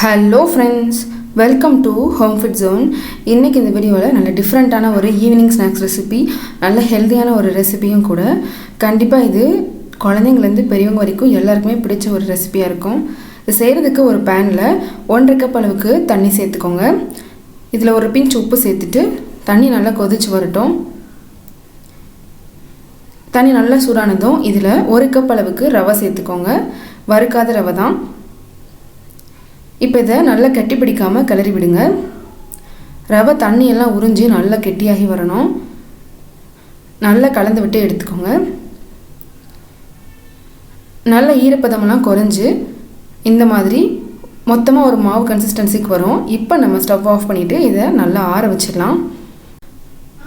Hello friends, welcome to home fit zone. இன்றைக்கி இந்த வீடியோவில் நல்ல டிஃப்ரெண்ட்டான ஒரு ஈவினிங் ஸ்நாக்ஸ் ரெசிபி, நல்ல ஹெல்த்தியான ஒரு ரெசிபியும் கூட. கண்டிப்பாக இது குழந்தைங்கலேருந்து பெரியவங்க வரைக்கும் எல்லாருக்குமே பிடிச்ச ஒரு ரெசிபியாக இருக்கும். இது செய்கிறதுக்கு ஒரு பேனில் 1.5 கப் அளவுக்கு தண்ணி சேர்த்துக்கோங்க. இதில் ஒரு பிஞ்ச் உப்பு சேர்த்துட்டு தண்ணி நல்லா கொதிச்சு வரட்டும். தண்ணி நல்லா சூடானதும் இதில் 1 கப் அளவுக்கு ரவை சேர்த்துக்கோங்க. வறுக்காத ரவை தான். இப்போ இதை நல்லா கட்டி பிடிக்காமல் கிளறி விடுங்க. ரவை தண்ணியெல்லாம் உறிஞ்சி நல்லா கெட்டியாகி வரணும். நல்லா கலந்து விட்டு எடுத்துக்கோங்க. நல்ல ஈரப்பதமெல்லாம் குறைஞ்சி இந்த மாதிரி மொத்தமாக ஒரு மாவு கன்சிஸ்டன்சிக்கு வரும். இப்போ நம்ம ஸ்டவ் ஆஃப் பண்ணிவிட்டு இதை நல்லா ஆற வச்சிடலாம்.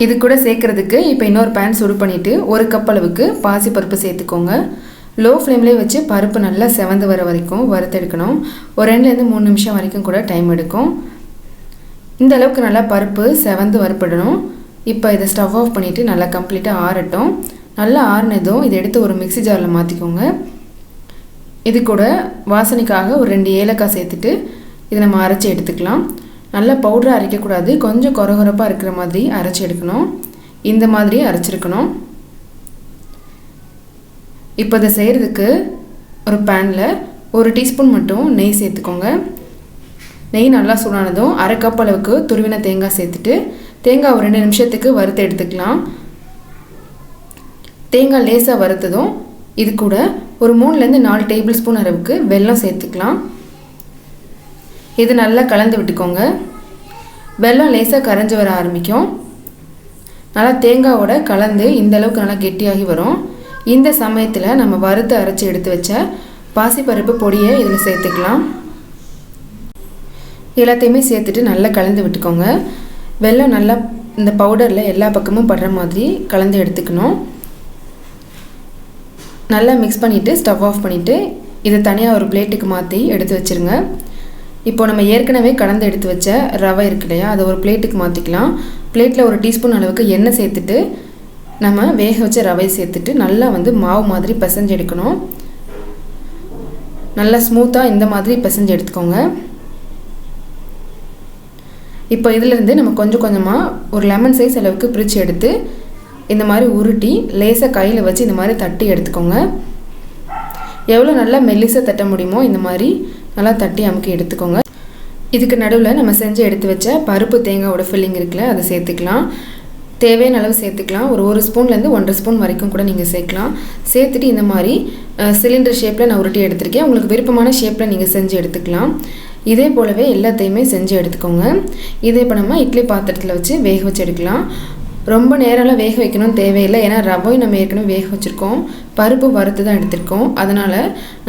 இது கூட சேர்க்குறதுக்கு இப்போ இன்னொரு பேன் சூடு பண்ணிவிட்டு 1 கப் அளவுக்கு பாசிப்பருப்பு சேர்த்துக்கோங்க. லோ ஃப்ளேம்லேயே வச்சு பருப்பு நல்லா செவந்து வர வரைக்கும் வறுத்தெடுக்கணும். ஒரு 2-3 நிமிஷம் வரைக்கும் கூட டைம் எடுக்கும். இந்த அளவுக்கு நல்லா பருப்பு செவந்து வறுப்படணும். இப்போ இதை ஸ்டவ் ஆஃப் பண்ணிவிட்டு நல்லா கம்ப்ளீட்டாக ஆறட்டும். நல்லா ஆறினதும் இதை எடுத்து ஒரு மிக்ஸி ஜாரில் மாற்றிக்கோங்க. இது கூட வாசனைக்காக ஒரு 2 ஏலக்காய் சேர்த்துட்டு இதை நம்ம அரைச்சி எடுத்துக்கலாம். நல்லா பவுடராக அரைக்கக்கூடாது, கொஞ்சம் கொரகொரப்பாக இருக்கிற மாதிரி அரைச்சி எடுக்கணும். இந்த மாதிரி அரைச்சிருக்கணும். இப்போ இதை செய்கிறதுக்கு ஒரு பேனில் 1 டீஸ்பூன் மட்டும் நெய் சேர்த்துக்கோங்க. நெய் நல்லா சூடானதும் 1/2 கப் அளவுக்கு துருவின தேங்காய் சேர்த்துட்டு தேங்காய் ஒரு 2 நிமிஷத்துக்கு வறுத்து எடுத்துக்கலாம். தேங்காய் லேசாக வறுத்ததும் இது கூட ஒரு 3-4 டேபிள் ஸ்பூன் அளவுக்கு வெல்லம் சேர்த்துக்கலாம். இது நல்லா கலந்து விட்டுக்கோங்க. வெல்லம் லேசாக கரைஞ்சி வர ஆரம்பிக்கும். நல்லா தேங்காயோட கலந்து இந்த அளவுக்கு நல்லா கெட்டியாகி வரும். இந்த சமயத்தில் நம்ம வறுத்து அரைச்சி எடுத்து வச்ச பாசிப்பருப்பு பொடியை இதில் சேர்த்துக்கலாம். எல்லாத்தையுமே சேர்த்துட்டு நல்லா கலந்து விட்டுக்கோங்க. வெல்லம் நல்லா இந்த பவுடரில் எல்லா பக்கமும் படுற மாதிரி கலந்து எடுத்துக்கணும். நல்லா மிக்ஸ் பண்ணிவிட்டு ஸ்டவ் ஆஃப் பண்ணிவிட்டு இதை தனியாக ஒரு பிளேட்டுக்கு மாற்றி எடுத்து வச்சுருங்க. இப்போ நம்ம ஏற்கனவே கலந்து எடுத்து வச்ச ரவை இருக்கு இல்லையா, அதை ஒரு பிளேட்டுக்கு மாற்றிக்கலாம். பிளேட்டில் 1 டீஸ்பூன் அளவுக்கு எண்ணெய் சேர்த்துட்டு நம்ம வேக வச்ச ரவை சேர்த்துட்டு நல்லா மாவு மாதிரி பிசைஞ்சு எடுக்கணும். நல்லா ஸ்மூத்தாக இந்த மாதிரி பிசைஞ்சு எடுத்துக்கோங்க. இப்போ இதிலேருந்து நம்ம கொஞ்சம் கொஞ்சமாக ஒரு லெமன் சைஸ் அளவுக்கு பிரித்து எடுத்து இந்த மாதிரி உருட்டி லேசாக கையில் வச்சு இந்த மாதிரி தட்டி எடுத்துக்கோங்க. எவ்வளோ நல்லா மெல்லிசாக தட்ட முடியுமோ இந்த மாதிரி நல்லா தட்டி அமுக்கி எடுத்துக்கோங்க. இதுக்கு நடுவில் நம்ம செஞ்சு எடுத்து வச்ச பருப்பு தேங்காயோட ஃபில்லிங் இருக்குல்ல, அதை சேர்த்துக்கலாம். தேவையான அளவு சேர்த்துக்கலாம். ஒரு ஸ்பூன்லேருந்து 1.5 ஸ்பூன் வரைக்கும் கூட நீங்கள் சேர்க்கலாம். சேர்த்துட்டு இந்த மாதிரி சிலிண்டர் ஷேப்பில் நான் உருட்டி எடுத்திருக்கேன். உங்களுக்கு விருப்பமான ஷேப்பில் நீங்கள் செஞ்சு எடுத்துக்கலாம். இதே போலவே எல்லாத்தையுமே செஞ்சு எடுத்துக்கோங்க. இதே இப்போ நம்ம இட்லி பாத்திரத்தில் வச்சு வேக வச்சு எடுக்கலாம். ரொம்ப நேரம்லாம் வேக வைக்கணும்னு தேவையில்லை. ஏன்னா ரவையும் நம்ம ஏற்கனவே வேக வச்சுருக்கோம், பருப்பு வறுத்து தான் எடுத்திருக்கோம். அதனால்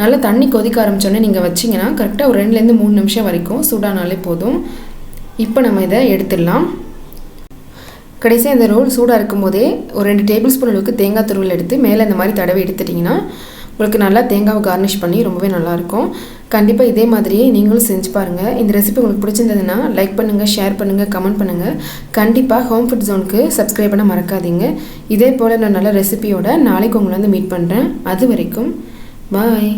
நல்லா தண்ணி கொதிக்க ஆரம்பித்தோன்னே நீங்கள் வச்சிங்கன்னா கரெக்டாக ஒரு 2-3 நிமிஷம் வரைக்கும் சூடானாலே போதும். இப்போ நம்ம இதை எடுத்துடலாம். கடைசியாக இந்த ரோல் சூடாக இருக்கும்போதே ஒரு 2 டேபிள் ஸ்பூன் அளவுக்கு தேங்காய் துருவல் எடுத்து மேலே இந்த மாதிரி தடவை எடுத்துட்டிங்கன்னா உங்களுக்கு நல்லா தேங்காவை கார்னிஷ் பண்ணி ரொம்பவே நல்லாயிருக்கும். கண்டிப்பாக இதே மாதிரியே நீங்களும் செஞ்சு பாருங்கள். இந்த ரெசிபி உங்களுக்கு பிடிச்சிருந்ததுன்னா லைக் பண்ணுங்கள், ஷேர் பண்ணுங்கள், கமெண்ட் பண்ணுங்கள். கண்டிப்பாக ஹோம் ஃபுட் ஜோனுக்கு சப்ஸ்கிரைப் பண்ண மறக்காதீங்க. இதே போல் நான் நல்ல ரெசிபியோட நாளைக்கு உங்களை மீட் பண்ணுறேன். அது வரைக்கும் பாய்.